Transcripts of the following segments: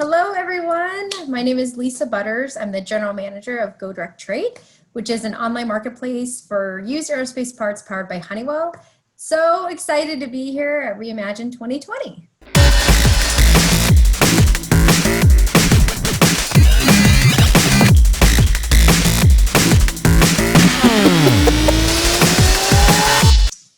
Hello, everyone. My name is Lisa Butters. I'm the General Manager of GoDirect Trade, which is an online marketplace for used aerospace parts powered by Honeywell. So excited to be here at REIMAGINE 2020.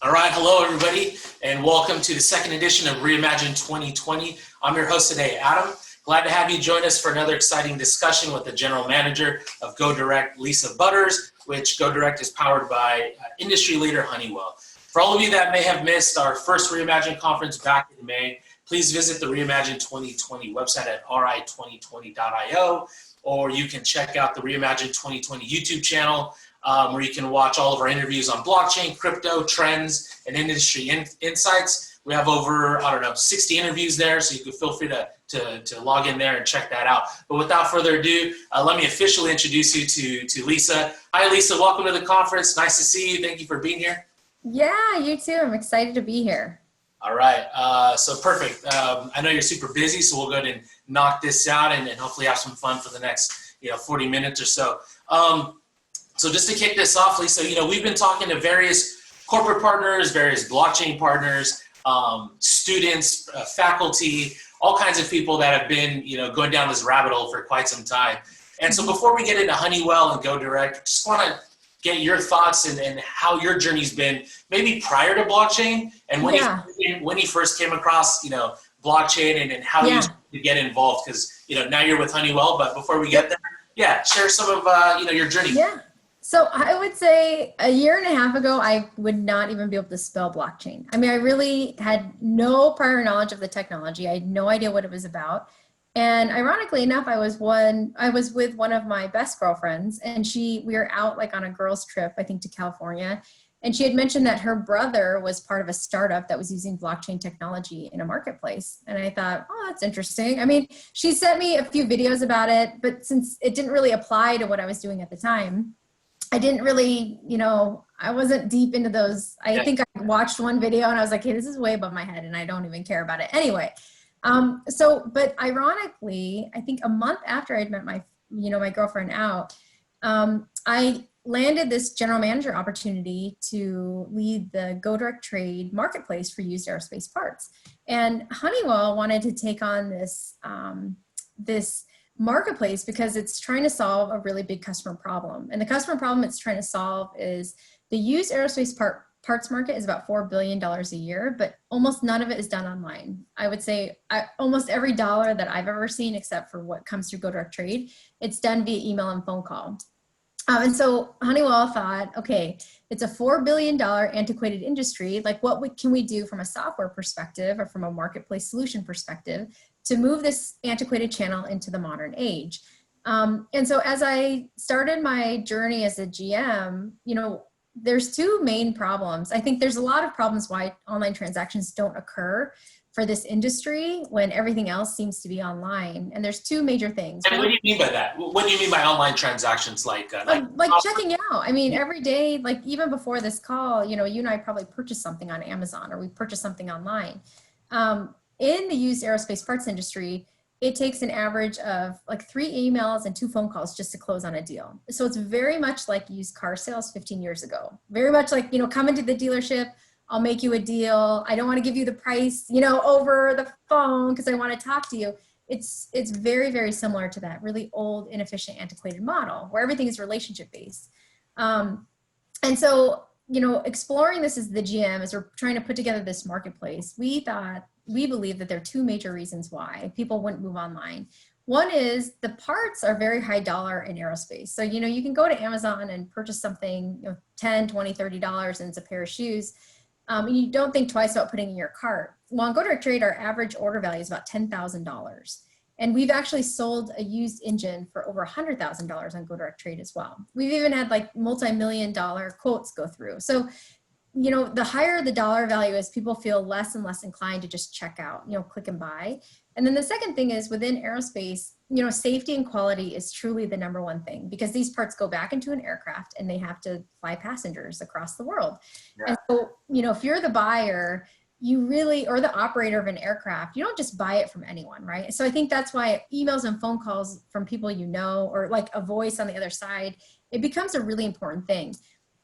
All right, hello everybody, and welcome to the second edition of REIMAGINE 2020. I'm your host today, Adam. Glad to have you join us for another exciting discussion with the General Manager of GoDirect, Lisa Butters, which GoDirect is powered by industry leader Honeywell. For all of you that may have missed our first REIMAGINE conference back in May, please visit the REIMAGINE 2020 website at ri2020.io, or you can check out the REIMAGINE 2020 YouTube channel, where you can watch all of our interviews on blockchain, crypto, trends, and industry insights. We have over, 60 interviews there, so you can feel free to log in there and check that out. But without further ado, let me officially introduce you to Lisa. Hi, Lisa. Welcome to the conference. Nice to see you. Thank you for being here. Yeah, you too. I'm excited to be here. All right. So perfect. I know you're super busy, so we'll go ahead and knock this out and hopefully have some fun for the next 40 minutes or so. So just to kick this off, Lisa, we've been talking to various corporate partners, various blockchain partners, students, faculty, all kinds of people that have been, going down this rabbit hole for quite some time. And so before we get into Honeywell and GoDirect, just want to get your thoughts and how your journey's been, maybe prior to blockchain and when you first came across, blockchain and how you started to get involved, because, now you're with Honeywell, but before we get there, share some of, your journey. Yeah. So I would say a year and a half ago, I would not even be able to spell blockchain. I mean, I really had no prior knowledge of the technology. I had no idea what it was about. And ironically enough, I was with one of my best girlfriends, and we were out like on a girls' trip, I think to California. And she had mentioned that her brother was part of a startup that was using blockchain technology in a marketplace. And I thought, oh, that's interesting. I mean, she sent me a few videos about it, but since it didn't really apply to what I was doing at the time, I didn't really, I wasn't deep into those. I think I watched one video and I was like, hey, this is way above my head and I don't even care about it. Anyway, but ironically, I think a month after I'd met my girlfriend out, I landed this general manager opportunity to lead the GoDirect Trade marketplace for used aerospace parts. And Honeywell wanted to take on this marketplace because it's trying to solve a really big customer problem. And the customer problem it's trying to solve is the used aerospace parts market is about $4 billion a year, but almost none of it is done online. I would say almost every dollar that I've ever seen, except for what comes through GoDirect Trade, it's done via email and phone call. And so Honeywell thought, okay, it's a $4 billion antiquated industry. Like, what can we do from a software perspective or from a marketplace solution perspective to move this antiquated channel into the modern age? And so as I started my journey as a GM, there's two main problems. I think there's a lot of problems why online transactions don't occur for this industry when everything else seems to be online. And there's two major things. And what do you mean by that? What do you mean by online transactions? Like checking out. I mean, every day, like even before this call, you and I probably purchased something on Amazon or we purchased something online. In the used aerospace parts industry, it takes an average of like 3 emails and 2 phone calls just to close on a deal. So it's very much like used car sales 15 years ago. Very much like, come into the dealership, I'll make you a deal. I don't want to give you the price, over the phone because I want to talk to you. It's very, very similar to that really old, inefficient, antiquated model where everything is relationship based. And so, exploring this as the GM, as we're trying to put together this marketplace, we believe that there are 2 major reasons why people wouldn't move online. One is the parts are very high dollar in aerospace. So, you can go to Amazon and purchase something, $10, $20, $30, and it's a pair of shoes. And you don't think twice about putting in your cart. Well, on GoDirect Trade, our average order value is about $10,000. And we've actually sold a used engine for over $100,000 on GoDirect Trade as well. We've even had like multi-million-dollar quotes go through. So, the higher the dollar value is, people feel less and less inclined to just check out, click and buy. And then the second thing is within aerospace, safety and quality is truly the #1 thing, because these parts go back into an aircraft and they have to fly passengers across the world. Yeah. And so, if you're the buyer, you really, or the operator of an aircraft, you don't just buy it from anyone, right? So I think that's why emails and phone calls from people you know, or like a voice on the other side, it becomes a really important thing.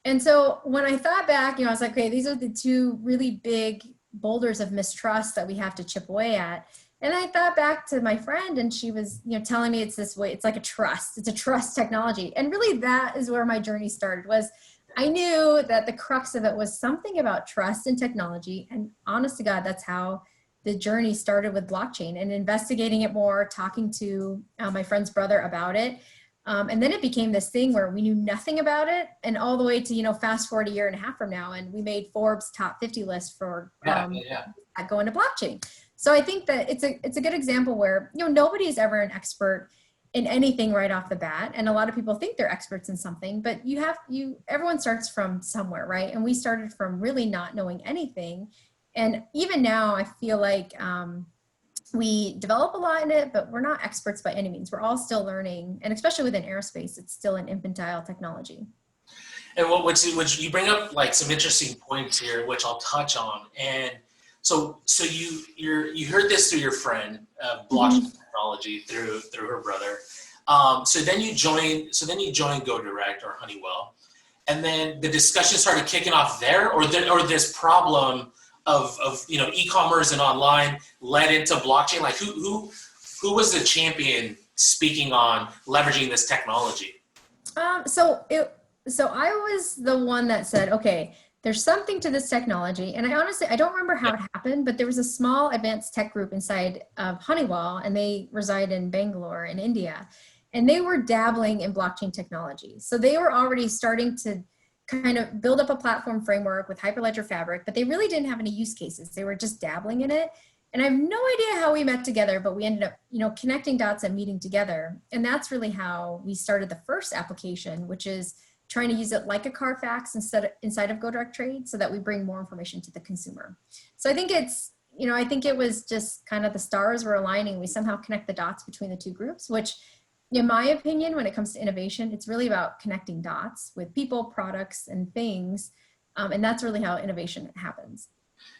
And so when I thought back, I was like, okay, these are the two really big boulders of mistrust that we have to chip away at. And I thought back to my friend, and she was, telling me it's this way, it's like a trust, it's a trust technology. And really that is where my journey started. Was I knew that the crux of it was something about trust and technology. And honest to God, that's how the journey started with blockchain, and investigating it more, talking to my friend's brother about it. And then it became this thing where we knew nothing about it, and all the way to, fast forward a year and a half from now, and we made Forbes top 50 list for going to blockchain. So I think that it's a good example where, nobody is ever an expert in anything right off the bat. And a lot of people think they're experts in something, but everyone starts from somewhere, right? And we started from really not knowing anything. And even now I feel like, we develop a lot in it, but we're not experts by any means. We're all still learning. And especially within aerospace, it's still an infantile technology. And which you bring up like some interesting points here, which I'll touch on. And so you heard this through your friend, blockchain technology through her brother. So then you joined GoDirect or Honeywell, and then the discussion started kicking off there, or this problem of e-commerce and online led into blockchain. Like who was the champion speaking on leveraging this technology? So I was the one that said, okay, there's something to this technology. And I don't remember how it happened, but there was a small advanced tech group inside of Honeywell, and they reside in Bangalore in India, and they were dabbling in blockchain technology. So they were already starting to kind of build up a platform framework with Hyperledger Fabric, but they really didn't have any use cases. They were just dabbling in it. And I have no idea how we met together, but we ended up, connecting dots and meeting together. And that's really how we started the first application, which is trying to use it like a Carfax inside of GoDirect Trade, so that we bring more information to the consumer. So I think I think it was just kind of the stars were aligning. We somehow connect the dots between the two groups, which, in my opinion, when it comes to innovation, it's really about connecting dots with people, products, and things. And that's really how innovation happens.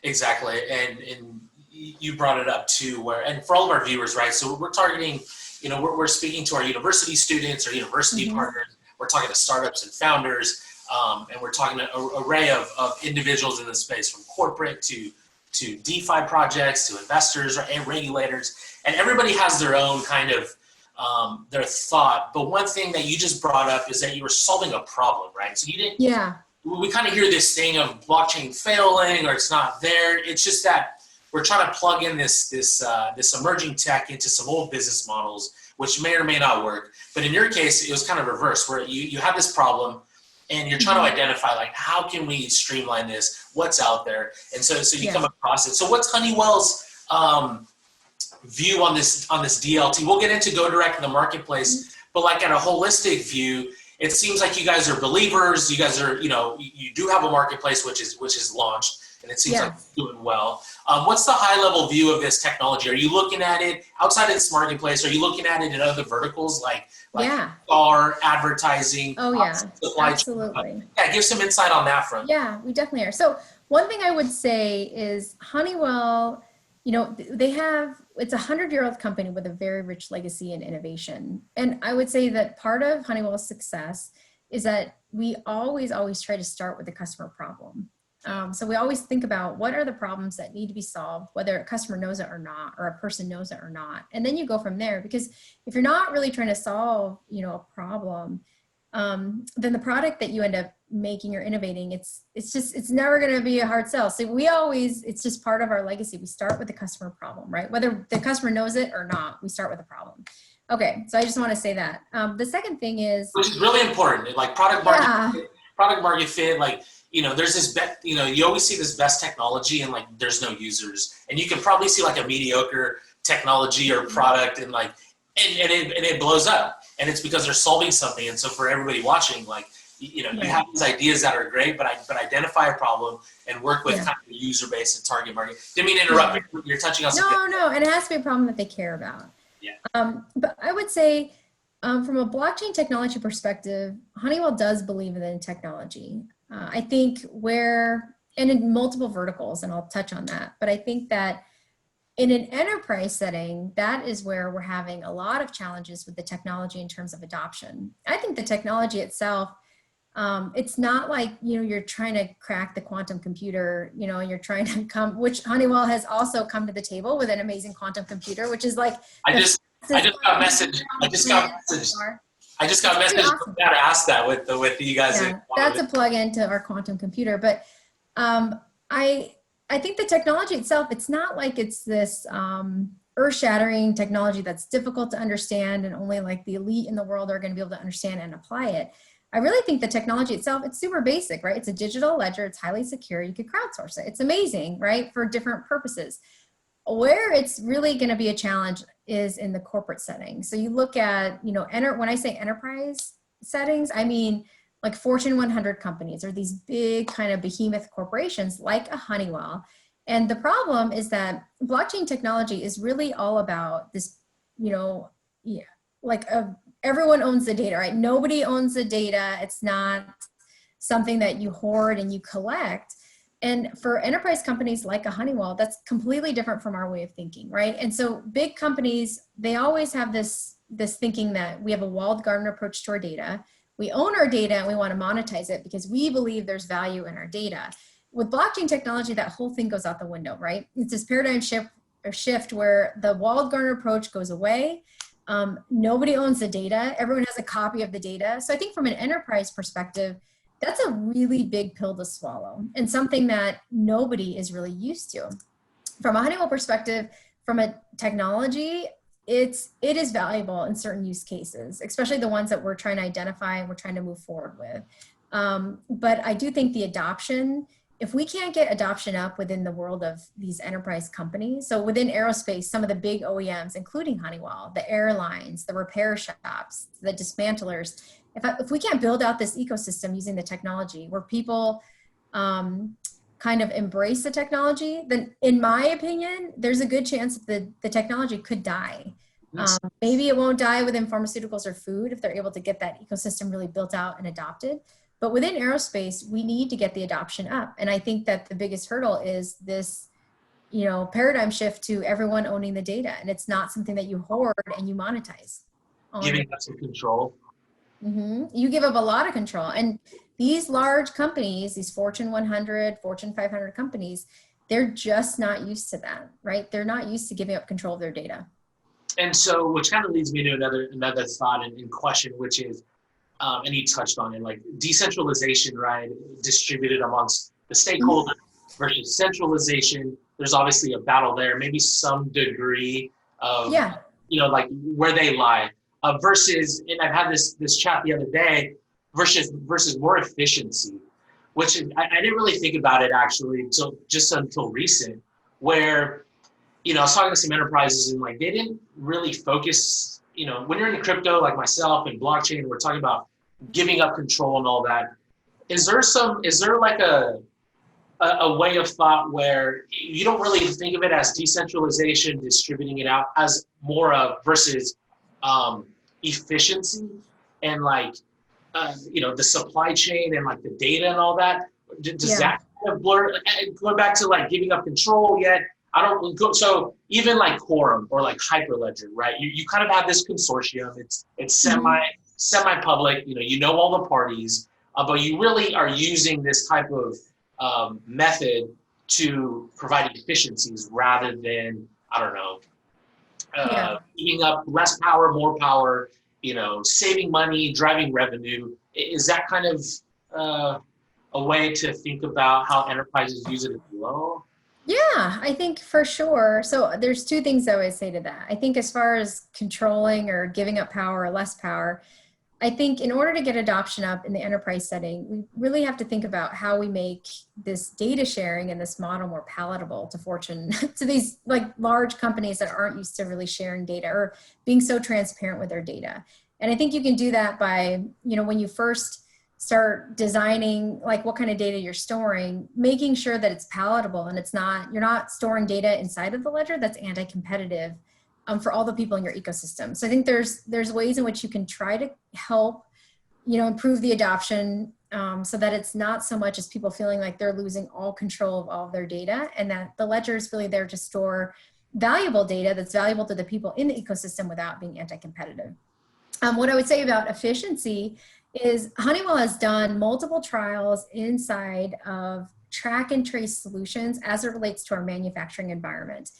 Exactly. And you brought it up too, and for all of our viewers, right? So we're targeting, we're speaking to our university students or university partners. We're talking to startups and founders, and we're talking to an array of individuals in this space, from corporate to DeFi projects to investors and regulators. And everybody has their own kind of their thought. But one thing that you just brought up is that you were solving a problem, right? So you didn't. Yeah. We kind of hear this thing of blockchain failing or it's not there. It's just that we're trying to plug in this emerging tech into some old business models, which may or may not work. But in your case, it was kind of reverse, where you have this problem and you're trying to identify, like, how can we streamline this? What's out there? And so you come across it. So what's Honeywell's view on this DLT? We'll get into GoDirect in the marketplace, but like at a holistic view, it seems like you guys are believers. You guys are, you do have a marketplace which is launched, and it seems like it's doing well. What's the high level view of this technology? Are you looking at it outside of this marketplace? Are you looking at it in other verticals like car, advertising? Oh yeah, supply absolutely. Chain? Yeah, give some insight on that front. Yeah, we definitely are. So one thing I would say is Honeywell, it's a 100-year-old company with a very rich legacy and innovation. And I would say that part of Honeywell's success is that we always try to start with the customer problem. So we always think about what are the problems that need to be solved, whether a customer knows it or not, or a person knows it or not. And then you go from there, because if you're not really trying to solve, a problem, then the product that you end up making or innovating, it's never going to be a hard sell. So it's just part of our legacy. We start with the customer problem, right? Whether the customer knows it or not, we start with the problem. Okay. So I just want to say that. The second thing is, which is really important, like product market fit, like, there's this you always see this best technology and like there's no users, and you can probably see like a mediocre technology or product and it blows up, and it's because they're solving something. And so for everybody watching, like, you have these ideas that are great, but identify a problem and work with kind of the user base and target market. Didn't mean to interrupt. You're touching on something. No, and it has to be a problem that they care about. Yeah. But I would say, from a blockchain technology perspective, Honeywell does believe in the technology. I think and in multiple verticals, and I'll touch on that. But I think that in an enterprise setting, that is where we're having a lot of challenges with the technology in terms of adoption. I think the technology itself, it's not like, you're trying to crack the quantum computer, and you're trying to which Honeywell has also come to the table with an amazing quantum computer, which is like, I just got a message. I just got a message awesome. to ask that with you guys. Yeah, that's a plug-in to our quantum computer. But I think the technology itself, it's not like it's this earth-shattering technology that's difficult to understand and only like the elite in the world are going to be able to understand and apply it. I really think the technology itself, it's super basic, right? It's a digital ledger. It's highly secure. You could crowdsource it. It's amazing, right? For different purposes. Where it's really going to be a challenge is in the corporate setting. So you look at, when I say enterprise settings, I mean like Fortune 100 companies or these big kind of behemoth corporations like a Honeywell. And the problem is that blockchain technology is really all about this, everyone owns the data, right? Nobody owns the data. It's not something that you hoard and you collect. And for enterprise companies like a Honeywell, that's completely different from our way of thinking, right? And so big companies, they always have this thinking that we have a walled garden approach to our data. We own our data and we want to monetize it because we believe there's value in our data. With blockchain technology, that whole thing goes out the window, right? It's this paradigm shift where the walled garden approach goes away. Nobody owns the data. Everyone has a copy of the data. So I think from an enterprise perspective, that's a really big pill to swallow and something that nobody is really used to. From a Honeywell perspective, from a technology, it is valuable in certain use cases, especially the ones that we're trying to identify and we're trying to move forward with. But I do think the adoption, if we can't get adoption up within the world of these enterprise companies, so within aerospace, some of the big OEMs, including Honeywell, the airlines, the repair shops, the dismantlers, if we can't build out this ecosystem using the technology where people kind of embrace the technology, then in my opinion, there's a good chance that the technology could die. Maybe it won't die within pharmaceuticals or food if they're able to get that ecosystem really built out and adopted. But within aerospace, we need to get the adoption up. And I think that the biggest hurdle is this, paradigm shift to everyone owning the data. And it's not something that you hoard and you monetize. Giving up some control. You give up a lot of control. And these large companies, these Fortune 100, Fortune 500 companies, they're just not used to that, right? They're not used to giving up control of their data. And so, which kind of leads me to another thought and question, which is, and you touched on it, like decentralization, right? Distributed amongst the stakeholders versus centralization. There's obviously a battle there, maybe some degree of, like where they lie. Versus, and I've had this chat the other day, versus more efficiency, which I didn't really think about it actually until recent, where, I was talking to some enterprises and like they didn't really focus, when you're in crypto like myself and blockchain, we're talking about giving up control and all that. Is there like a way of thought where you don't really think of it as decentralization, distributing it out, as more of versus efficiency and like the supply chain and like the data and all that? Does that kind of blur? Going back to like giving up control, yet I don't go. So even like Quorum or like Hyperledger, right? You kind of have this consortium. It's semi-public. You know all the parties, but you really are using this type of method to provide efficiencies rather than, I don't know, eating up less power, more power, saving money, driving revenue. Is that kind of a way to think about how enterprises use it as well? Yeah, I think for sure. So there's two things I would say to that. I think as far as controlling or giving up power or less power, I think in order to get adoption up in the enterprise setting, we really have to think about how we make this data sharing and this model more palatable to these like large companies that aren't used to really sharing data or being so transparent with their data. And I think you can do that by, when you first start designing like what kind of data you're storing, making sure that it's palatable and you're not storing data inside of the ledger that's anti-competitive for all the people in your ecosystem. So I think there's ways in which you can try to help, improve the adoption so that it's not so much as people feeling like they're losing all control of all of their data, and that the ledger is really there to store valuable data that's valuable to the people in the ecosystem without being anti-competitive. What I would say about efficiency is Honeywell has done multiple trials inside of track and trace solutions as it relates to our manufacturing environment.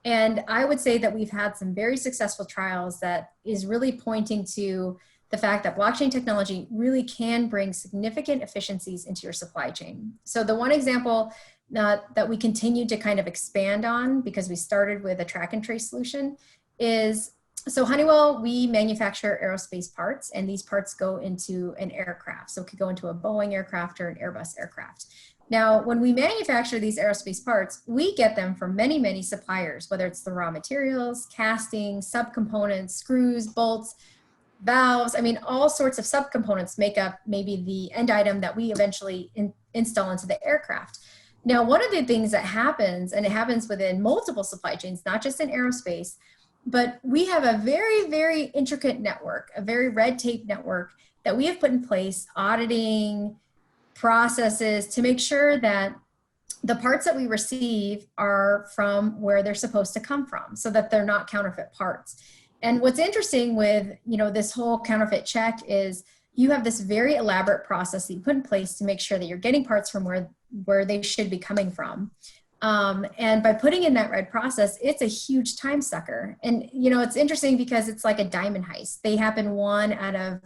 And I would say that we've had some very successful trials that is really pointing to the fact that blockchain technology really can bring significant efficiencies into your supply chain. So the one example that we continue to kind of expand on, because we started with a track and trace solution, is, so Honeywell, we manufacture aerospace parts, and these parts go into an aircraft. So it could go into a Boeing aircraft or an Airbus aircraft. Now, when we manufacture these aerospace parts, we get them from many, many suppliers, whether it's the raw materials, casting, subcomponents, screws, bolts, valves. I mean, all sorts of subcomponents make up maybe the end item that we eventually install into the aircraft. Now, one of the things that happens, and it happens within multiple supply chains, not just in aerospace, but we have a very, very intricate network, a very red tape network that we have put in place, auditing processes to make sure that the parts that we receive are from where they're supposed to come from, so that they're not counterfeit parts. And what's interesting with, you know, this whole counterfeit check is you have this very elaborate process that you put in place to make sure that you're getting parts from where they should be coming from. And by putting in that red process, it's a huge time sucker. And, you know, it's interesting because it's like a diamond heist. They happen 1 out of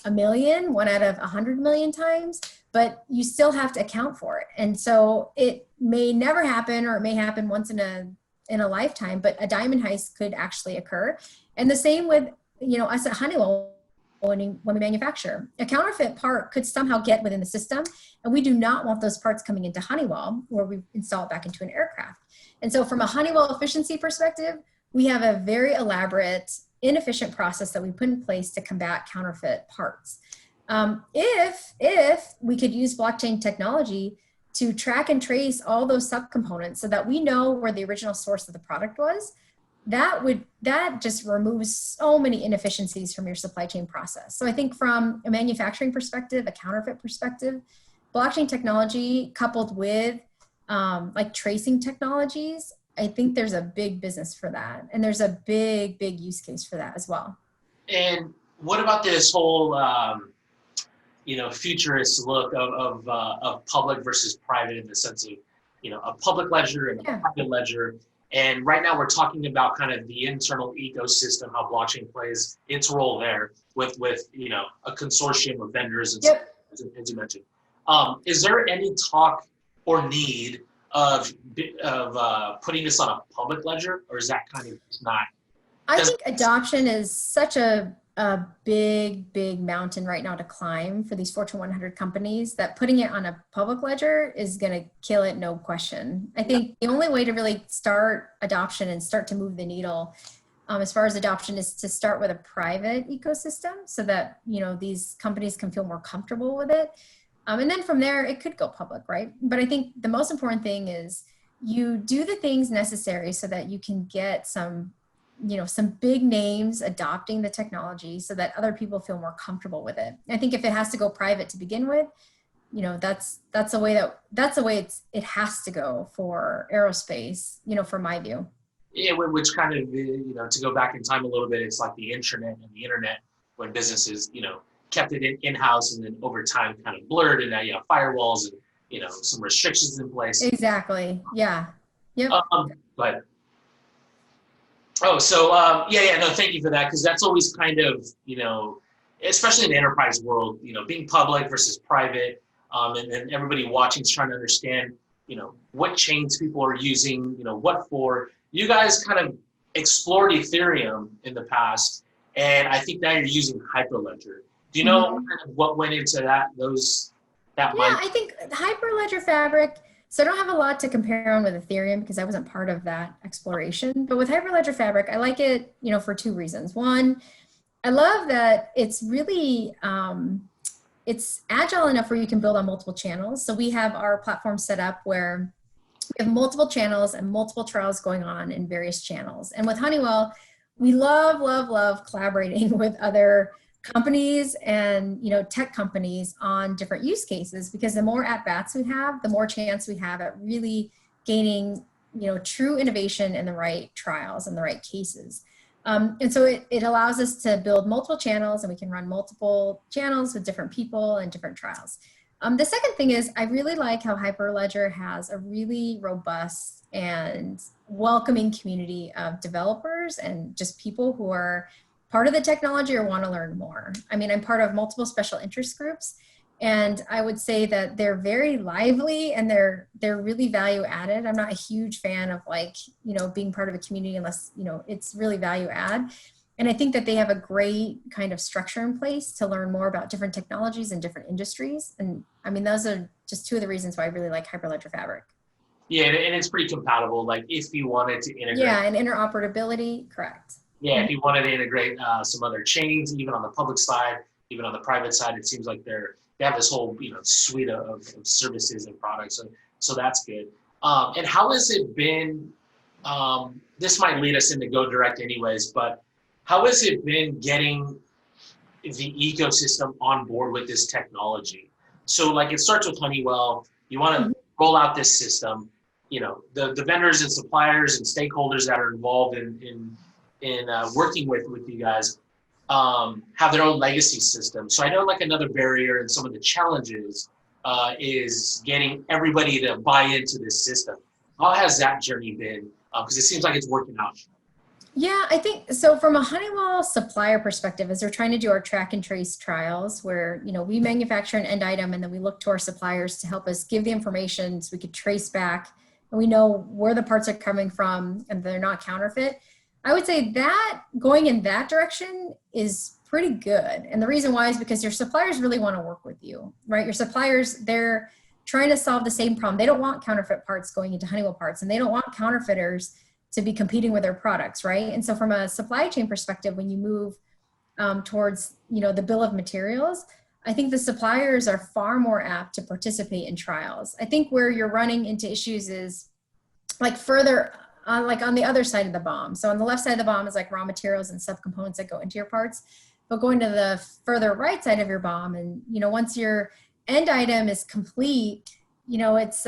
a million, 1 out of 100 million times, but you still have to account for it. And so it may never happen, or it may happen once in a lifetime, but a diamond heist could actually occur. And the same with, you know, us at Honeywell. When we manufacture, a counterfeit part could somehow get within the system, and we do not want those parts coming into Honeywell where we install it back into an aircraft. And so from a Honeywell efficiency perspective, we have a very elaborate, inefficient process that we put in place to combat counterfeit parts. If we could use blockchain technology to track and trace all those subcomponents so that we know where the original source of the product was, that just removes so many inefficiencies from your supply chain process. So I think from a manufacturing perspective, a counterfeit perspective, blockchain technology coupled with like tracing technologies, I think there's a big business for that. And there's a big, big use case for that as well. And what about this whole, you know, futurist look of public versus private, in the sense of, you know, a public ledger and a private ledger? And right now we're talking about kind of the internal ecosystem, how blockchain plays its role there with you know, a consortium of vendors and Yep. stuff, as you mentioned. Is there any talk or need of putting this on a public ledger, or is that kind of not? I think adoption is such a big, big mountain right now to climb for these Fortune 100 companies that putting it on a public ledger is going to kill it, no question. I think the only way to really start adoption and start to move the needle as far as adoption is to start with a private ecosystem so that, you know, these companies can feel more comfortable with it. And then from there, it could go public, right? But I think the most important thing is you do the things necessary so that you can get some, you know, some big names adopting the technology so that other people feel more comfortable with it. I think if it has to go private to begin with, you know, that's the way it has to go for aerospace, you know, from my view. Yeah, which kind of, you know, to go back in time a little bit, it's like the intranet and the internet, when businesses, you know, kept it in-house and then over time kind of blurred, and now you have firewalls and, you know, some restrictions in place. Exactly. Yeah. Yep. But oh, so no, thank you for that, because that's always kind of, you know, especially in the enterprise world, you know, being public versus private, and then everybody watching is trying to understand, you know, what chains people are using, you know, what for. You guys kind of explored Ethereum in the past, and I think now you're using Hyperledger. Do you know kind of what went into that? I think Hyperledger Fabric. So I don't have a lot to compare on with Ethereum because I wasn't part of that exploration. But with Hyperledger Fabric, I like it, you know, for 2 reasons. One, I love that it's really, it's agile enough where you can build on multiple channels. So we have our platform set up where we have multiple channels and multiple trials going on in various channels. And with Honeywell, we love, love, love collaborating with other companies and, tech companies on different use cases, because the more at bats we have, the more chance we have at really gaining, true innovation in the right trials and the right cases. And so it allows us to build multiple channels, and we can run multiple channels with different people and different trials. The second thing is I really like how Hyperledger has a really robust and welcoming community of developers and just people who are part of the technology or want to learn more. I mean, I'm part of multiple special interest groups, and I would say that they're very lively and they're really value added. I'm not a huge fan of being part of a community unless, it's really value add. And I think that they have a great kind of structure in place to learn more about different technologies and different industries. And I mean, those are just two of the reasons why I really like Hyperledger Fabric. Yeah, and it's pretty compatible. Like if you wanted to integrate. Yeah, and interoperability, correct. Yeah, if you wanted to integrate some other chains, even on the public side, even on the private side, it seems like they have this whole suite of services and products. So that's good. And how has it been? This might lead us into GoDirect anyways, but how has it been getting the ecosystem on board with this technology? So like it starts with Honeywell. You want to roll out this system. The vendors and suppliers and stakeholders that are involved in working with you guys have their own legacy system. So I know like another barrier and some of the challenges is getting everybody to buy into this system. How has that journey been? Because it seems like it's working out. Yeah, I think so. From a Honeywell supplier perspective, as we're trying to do our track and trace trials where, we manufacture an end item and then we look to our suppliers to help us give the information so we could trace back and we know where the parts are coming from and they're not counterfeit. I would say that going in that direction is pretty good. And the reason why is because your suppliers really want to work with you, right? Your suppliers, they're trying to solve the same problem. They don't want counterfeit parts going into Honeywell parts, and they don't want counterfeiters to be competing with their products, right? And so from a supply chain perspective, when you move towards, the bill of materials, I think the suppliers are far more apt to participate in trials. I think where you're running into issues is like further on the other side of the BOM. So on the left side of the BOM is like raw materials and subcomponents that go into your parts. But going to the further right side of your BOM, and once your end item is complete, it's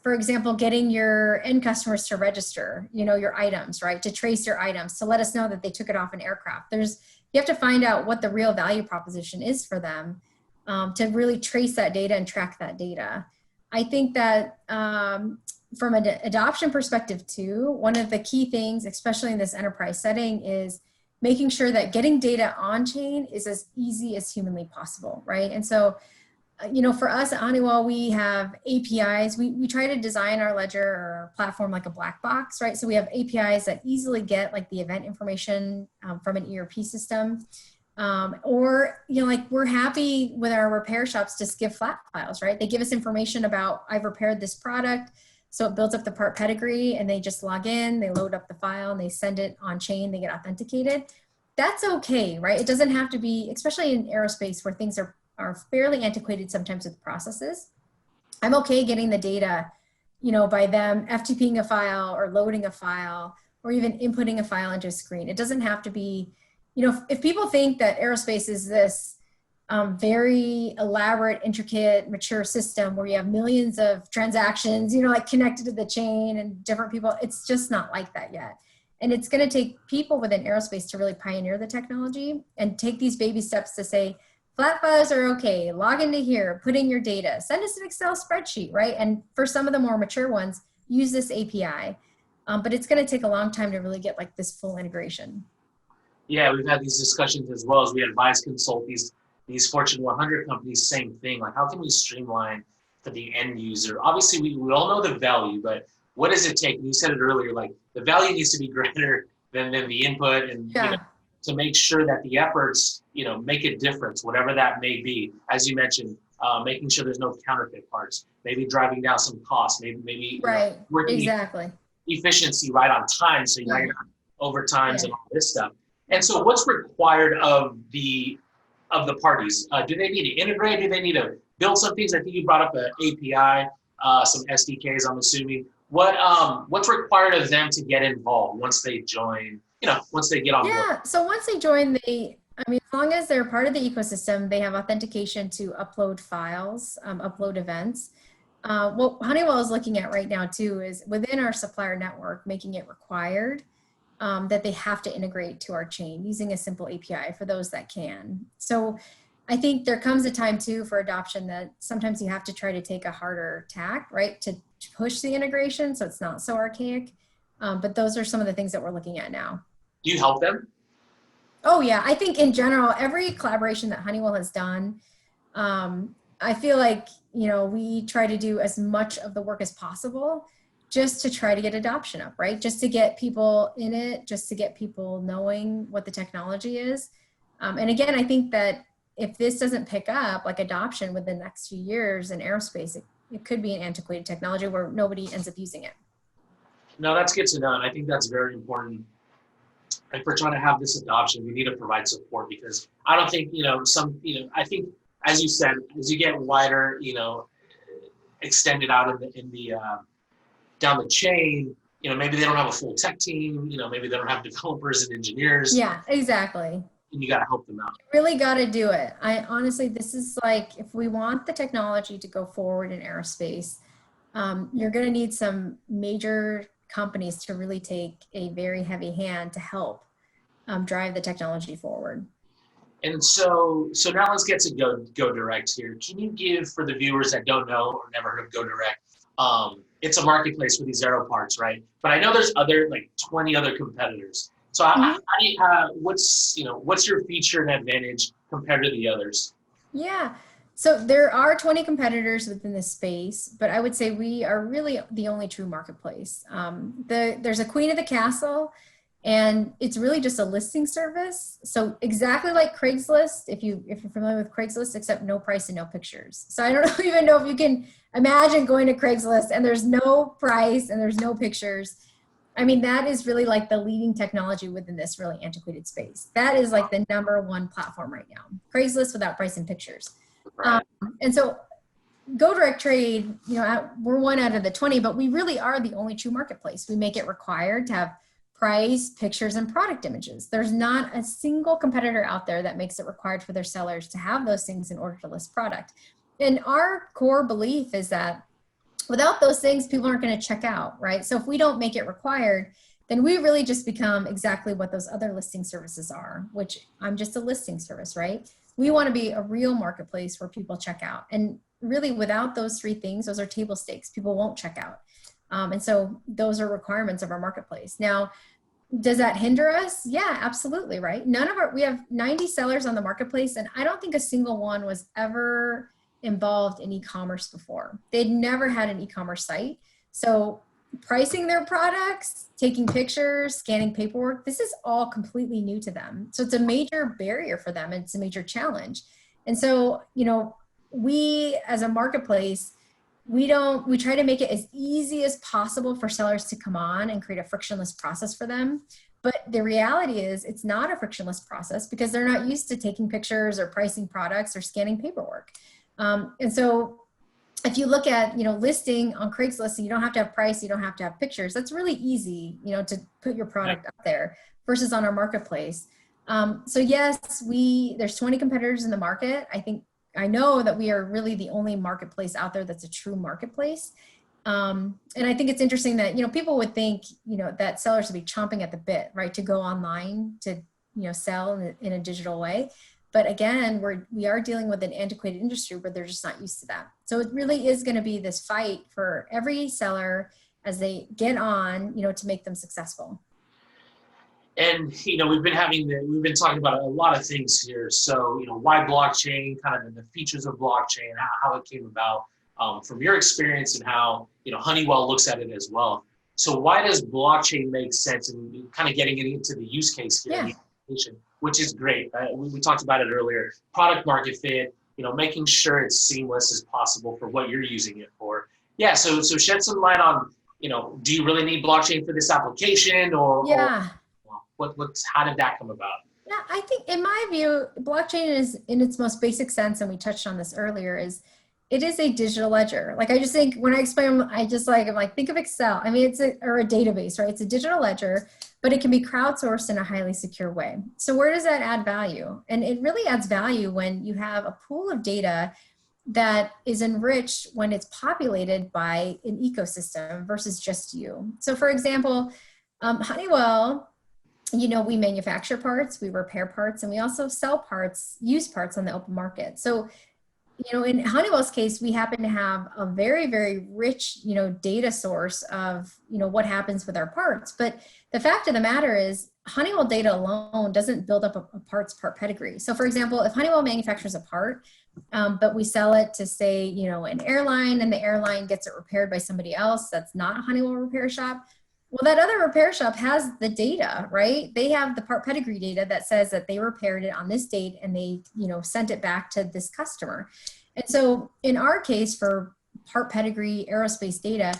for example, getting your end customers to register, your items, right? To trace your items, to let us know that they took it off an aircraft. You have to find out what the real value proposition is for them to really trace that data and track that data. I think that from an adoption perspective too, one of the key things, especially in this enterprise setting, is making sure that getting data on chain is as easy as humanly possible, right? And so, for us at Honeywell, we have APIs. We try to design our ledger or our platform like a black box, right? So we have APIs that easily get like the event information from an ERP system. Or, we're happy with our repair shops just give flat files, right? They give us information about, I've repaired this product. So it builds up the part pedigree and they just log in, they load up the file and they send it on chain, they get authenticated. That's okay, right? It doesn't have to be, especially in aerospace where things are fairly antiquated sometimes with processes. I'm okay getting the data, by them FTPing a file or loading a file or even inputting a file into a screen. It doesn't have to be, if people think that aerospace is this very elaborate, intricate, mature system where you have millions of transactions, connected to the chain and different people, it's just not like that yet. And it's going to take people within aerospace to really pioneer the technology and take these baby steps to say, flat files are okay, log into here, put in your data, send us an Excel spreadsheet, right? And for some of the more mature ones, use this API. But it's going to take a long time to really get like this full integration. Yeah, we've had these discussions as well as we advise consult these Fortune 100 companies, same thing. Like, how can we streamline for the end user? Obviously, we all know the value, but what does it take? And you said it earlier, like the value needs to be greater than the input, and to make sure that the efforts, make a difference, whatever that may be. As you mentioned, making sure there's no counterfeit parts, maybe driving down some costs, maybe working efficiency right on time, so you're not overtimes and all this stuff. And so, what's required of the parties? Do they need to integrate? Do they need to build some things? I think you brought up an API, some SDKs, I'm assuming. What's required of them to get involved once they join, once they get on board? Yeah, so once they join, they I mean, as long as they're part of the ecosystem, they have authentication to upload files, upload events. What Honeywell is looking at right now too is within our supplier network, making it required that they have to integrate to our chain using a simple API for those that can. So I think there comes a time too for adoption that sometimes you have to try to take a harder tack, right, to push the integration so it's not so archaic. But those are some of the things that we're looking at now. Do you help them? Oh yeah, I think in general, every collaboration that Honeywell has done, I feel like, we try to do as much of the work as possible just to try to get adoption up, right? Just to get people in it, just to get people knowing what the technology is. And again, I think that if this doesn't pick up like adoption within the next few years in aerospace, it could be an antiquated technology where nobody ends up using it. No, that's good to know. And I think that's very important. If we're trying to have this adoption, we need to provide support because I don't think, I think, as you said, as you get wider, extended out in the down the chain, maybe they don't have a full tech team, maybe they don't have developers and engineers. Yeah, exactly. And you got to help them out. Really got to do it. I honestly, this is like, if we want the technology to go forward in aerospace, you're going to need some major companies to really take a very heavy hand to help drive the technology forward. And so now let's get to GoDirect here. Can you give, for the viewers that don't know or never heard of GoDirect, it's a marketplace for these aero parts, right? But I know there's like 20 other competitors. So what's your feature and advantage compared to the others? Yeah. So there are 20 competitors within this space, but I would say we are really the only true marketplace. There's a queen of the castle, and it's really just a listing service. So exactly like Craigslist, if you're familiar with Craigslist, except no price and no pictures. So I don't even know if you can imagine going to Craigslist and there's no price and there's no pictures. I mean, that is really like the leading technology within this really antiquated space. That is like the #1 platform right now. Craigslist without price and pictures. Right. And so GoDirect Trade, we're one out of the 20, but we really are the only true marketplace. We make it required to have price, pictures, and product images. There's not a single competitor out there that makes it required for their sellers to have those things in order to list product. And our core belief is that without those things, people aren't going to check out, right? So if we don't make it required, then we really just become exactly what those other listing services are, which I'm just a listing service, right? We want to be a real marketplace where people check out. And really without those three things, those are table stakes. People won't check out. And so those are requirements of our marketplace. Now, does that hinder us? Yeah, absolutely, right? We have 90 sellers on the marketplace, and I don't think a single one was ever involved in e-commerce before. They'd never had an e-commerce site. So pricing their products, taking pictures, scanning paperwork, this is all completely new to them. So it's a major barrier for them. And it's a major challenge. And so, we as a marketplace, we try to make it as easy as possible for sellers to come on and create a frictionless process for them. But the reality is it's not a frictionless process because they're not used to taking pictures or pricing products or scanning paperwork. And so if you look at, listing on Craigslist, and you don't have to have price, you don't have to have pictures. That's really easy, to put your product up there versus on our marketplace. So yes, there's 20 competitors in the market. I know that we are really the only marketplace out there that's a true marketplace. And I think it's interesting that, people would think, that sellers would be chomping at the bit, right, to go online to, sell in a digital way. But again, we are dealing with an antiquated industry where they're just not used to that. So it really is going to be this fight for every seller as they get on, to make them successful. And, we've been talking about a lot of things here. So, why blockchain, kind of the features of blockchain, how it came about from your experience and how, Honeywell looks at it as well. So why does blockchain make sense and kind of getting it into the use case here, which is great. We talked about it earlier, product market fit, making sure it's seamless as possible for what you're using it for. Yeah. So shed some light on, do you really need blockchain for this application or how did that come about? Yeah, I think in my view, blockchain is in its most basic sense, and we touched on this earlier, is It is a digital ledger. Like I just think when I explain, I'm like, think of Excel. I mean, or a database, right? It's a digital ledger, but it can be crowdsourced in a highly secure way. So where does that add value? And it really adds value when you have a pool of data that is enriched when it's populated by an ecosystem versus just you. So for example, Honeywell, we manufacture parts, we repair parts, and we also sell parts, used parts on the open market. So in Honeywell's case, we happen to have a very, very rich, data source of, what happens with our parts. But the fact of the matter is Honeywell data alone doesn't build up a part pedigree. So for example, if Honeywell manufactures a part, but we sell it to say, an airline, and the airline gets it repaired by somebody else that's not a Honeywell repair shop, well, that other repair shop has the data, right? They have the part pedigree data that says that they repaired it on this date and they, sent it back to this customer. And so in our case for part pedigree aerospace data,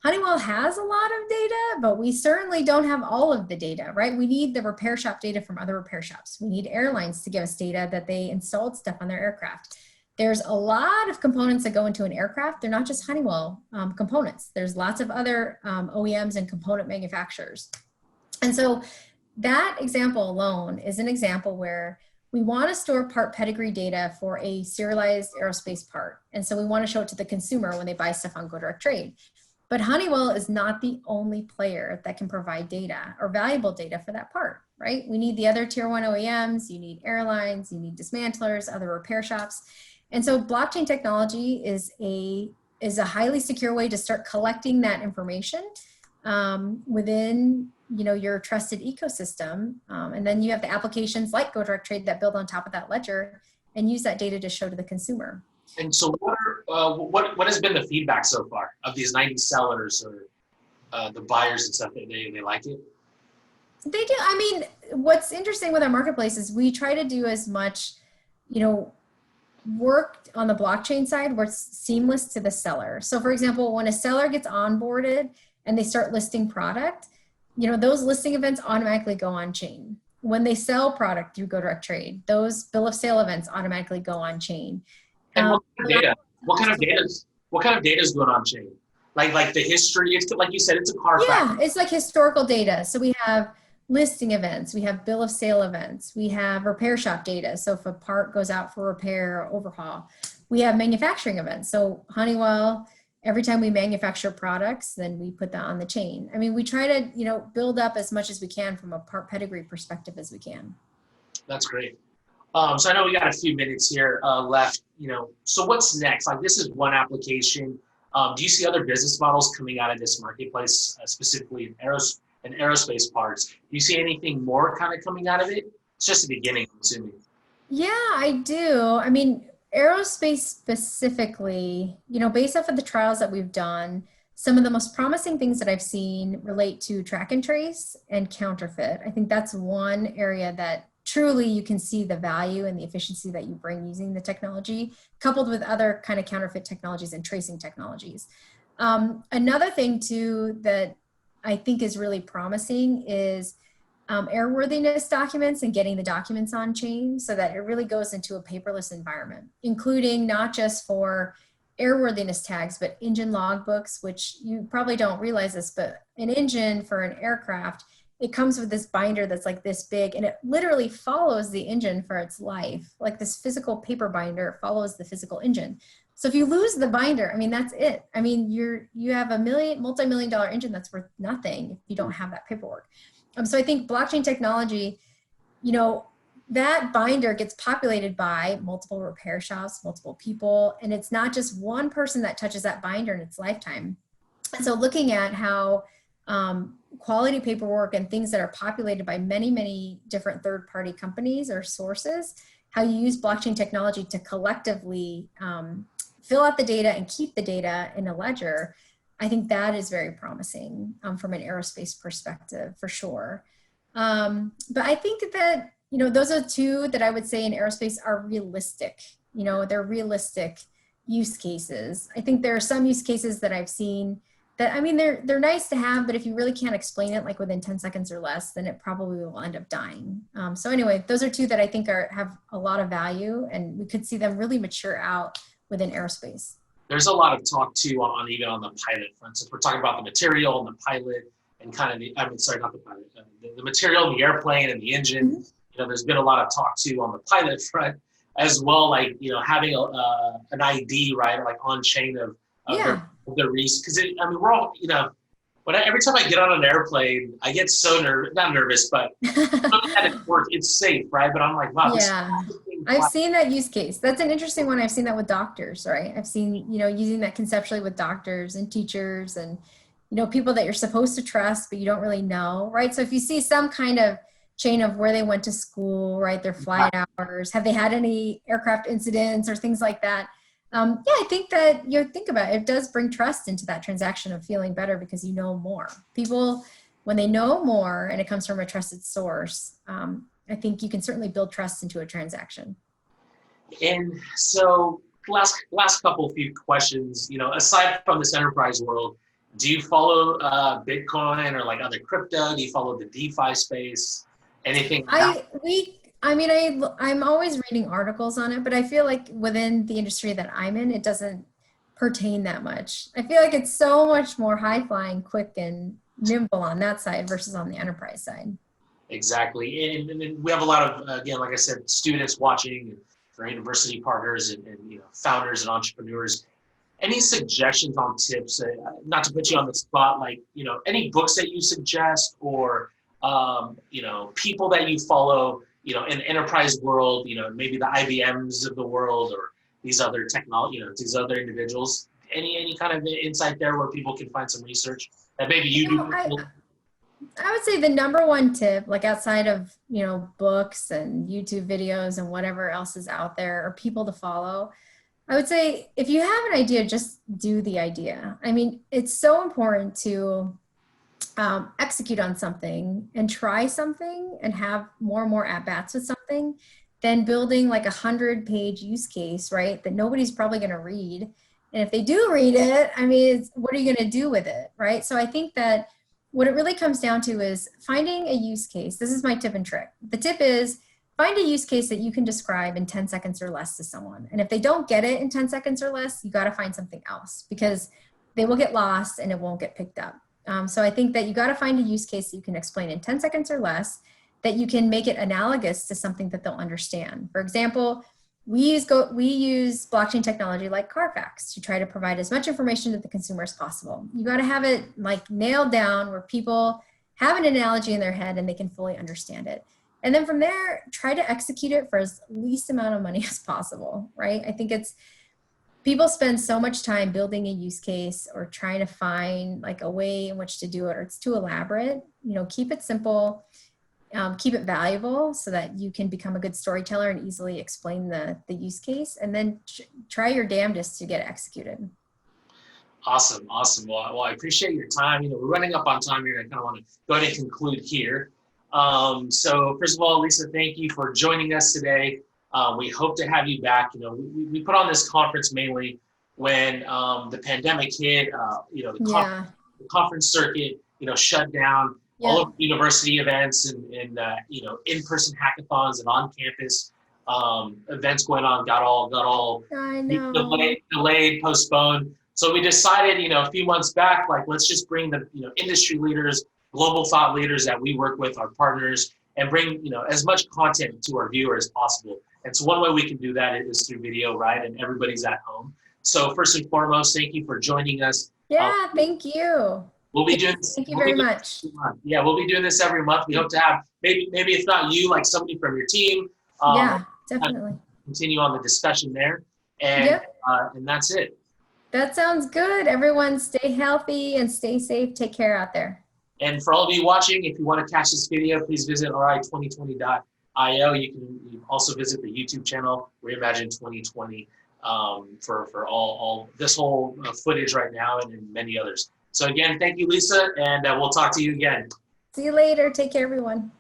Honeywell has a lot of data, but we certainly don't have all of the data, right? We need the repair shop data from other repair shops. We need airlines to give us data that they installed stuff on their aircraft. There's a lot of components that go into an aircraft. They're not just Honeywell components. There's lots of other OEMs and component manufacturers. And so that example alone is an example where we want to store part pedigree data for a serialized aerospace part. And so we want to show it to the consumer when they buy stuff on GoDirect Trade. But Honeywell is not the only player that can provide data or valuable data for that part, right? We need the other tier 1 OEMs, you need airlines, you need dismantlers, other repair shops. And so blockchain technology is a highly secure way to start collecting that information within your trusted ecosystem. And then you have the applications like GoDirect Trade that build on top of that ledger and use that data to show to the consumer. And so what has been the feedback so far of these 90 sellers or the buyers and stuff? They like it? They do. I mean, what's interesting with our marketplace is we try to do as much, work on the blockchain side where it's seamless to the seller. So for example, when a seller gets onboarded and they start listing product, those listing events automatically go on chain. When they sell product through GoDirect Trade, those bill of sale events automatically go on chain. And what kind of data? What kind of data is going on chain? Like the history. It's like you said, it's a car. Yeah, it's like historical data. So we have listing events, we have bill of sale events, we have repair shop data. So if a part goes out for repair or overhaul, we have manufacturing events. So Honeywell, every time we manufacture products, then we put that on the chain. I mean, we try to, build up as much as we can from a part pedigree perspective as we can. That's great. So I know we got a few minutes here left, so what's next? Like this is one application. Do you see other business models coming out of this marketplace, specifically in aerospace parts? Do you see anything more kind of coming out of it? It's just the beginning, I'm assuming. Yeah, I do. I mean, aerospace specifically, based off of the trials that we've done, some of the most promising things that I've seen relate to track and trace and counterfeit. I think that's one area that truly you can see the value and the efficiency that you bring using the technology, coupled with other kind of counterfeit technologies and tracing technologies. Another thing too that I think is really promising is airworthiness documents and getting the documents on chain so that it really goes into a paperless environment, including not just for airworthiness tags, but engine logbooks, which you probably don't realize this, but an engine for an aircraft, it comes with this binder that's like this big, and it literally follows the engine for its life. Like this physical paper binder follows the physical engine. So if you lose the binder, I mean, that's it. I mean, you have a multi-million-dollar engine that's worth nothing if you don't have that paperwork. So I think blockchain technology, that binder gets populated by multiple repair shops, multiple people, and it's not just one person that touches that binder in its lifetime. And so looking at how quality paperwork and things that are populated by many, many different third-party companies or sources, how you use blockchain technology to collectively fill out the data and keep the data in a ledger, I think that is very promising from an aerospace perspective, for sure. But I think that, those are two that I would say in aerospace are realistic. They're realistic use cases. I think there are some use cases that I've seen that, I mean, they're nice to have, but if you really can't explain it like within 10 seconds or less, then it probably will end up dying. So anyway, those are two that I think have a lot of value, and we could see them really mature out within aerospace. There's a lot of talk too on even on the pilot front. So if we're talking about the material and the pilot and kind of sorry, not the pilot, the material, the airplane and the engine. Mhm. There's been a lot of talk too on the pilot front as well, like, having an ID, right? Like on chain of Yeah. the reason. Because we're all, every time I get on an airplane, I get so not nervous, but it's safe, right? But I'm like, wow, Yeah. I've seen that use case. That's an interesting one. I've seen that with doctors, right? I've seen, using that conceptually with doctors and teachers and, people that you're supposed to trust, but you don't really know, right? So if you see some kind of chain of where they went to school, right? Their flight hours, have they had any aircraft incidents or things like that? Yeah, I think that you think about it, it does bring trust into that transaction of feeling better because you know more. People, when they know more and it comes from a trusted source, I think you can certainly build trust into a transaction. And so last couple few questions, aside from this enterprise world, do you follow Bitcoin or like other crypto? Do you follow the DeFi space? Anything? I'm always reading articles on it, but I feel like within the industry that I'm in, it doesn't pertain that much. I feel like it's so much more high flying, quick and nimble on that side versus on the enterprise side. Exactly. And we have a lot of, again, like I said, students watching, our university partners and founders and entrepreneurs. Any suggestions on tips, not to put you on the spot, like, any books that you suggest or, people that you follow, in the enterprise world, maybe the IBMs of the world or these other technology, these other individuals, any kind of insight there where people can find some research that maybe you do? I would say the number one tip, like outside of, books and YouTube videos and whatever else is out there or people to follow, I would say if you have an idea, just do the idea. I mean, it's so important to execute on something and try something and have more and more at-bats with something than building like 100-page use case, right? That nobody's probably going to read. And if they do read it, what are you going to do with it, right? So I think that what it really comes down to is finding a use case. This is my tip and trick. The tip is find a use case that you can describe in 10 seconds or less to someone. And if they don't get it in 10 seconds or less, you got to find something else because they will get lost and it won't get picked up. So I think that you got to find a use case that you can explain in 10 seconds or less, that you can make it analogous to something that they'll understand. For example, we use blockchain technology like Carfax to try to provide as much information to the consumer as possible. You got to have it like nailed down where people have an analogy in their head and they can fully understand it. And then from there, try to execute it for as least amount of money as possible, right? I think people spend so much time building a use case or trying to find like a way in which to do it, or it's too elaborate. Keep it simple, keep it valuable so that you can become a good storyteller and easily explain the use case, and then try your damnedest to get it executed. Awesome. Well, I appreciate your time. We're running up on time here. I kind of want to go ahead and conclude here. So first of all, Lisa, thank you for joining us today. We hope to have you back. We put on this conference mainly when the pandemic hit. The conference circuit, shut down. Yeah. All of the university events and in-person hackathons and on-campus events going on got all delayed, postponed. So we decided, a few months back, like let's just bring the industry leaders, global thought leaders that we work with, our partners, and bring as much content to our viewers as possible. And so one way we can do that is through video, right? And everybody's at home. So first and foremost, thank you for joining us. Yeah, thank you. We'll be doing this. Thank you very much. Yeah, we'll be doing this every month. We hope to have maybe if not you, like somebody from your team. Yeah, definitely. Continue on the discussion there, and that's it. That sounds good. Everyone, stay healthy and stay safe. Take care out there. And for all of you watching, if you want to catch this video, please visit ri2020.io. You can also visit the YouTube channel Reimagine 2020 for all this whole footage right now and many others. So again, thank you, Lisa, and we'll talk to you again. See you later. Take care, everyone.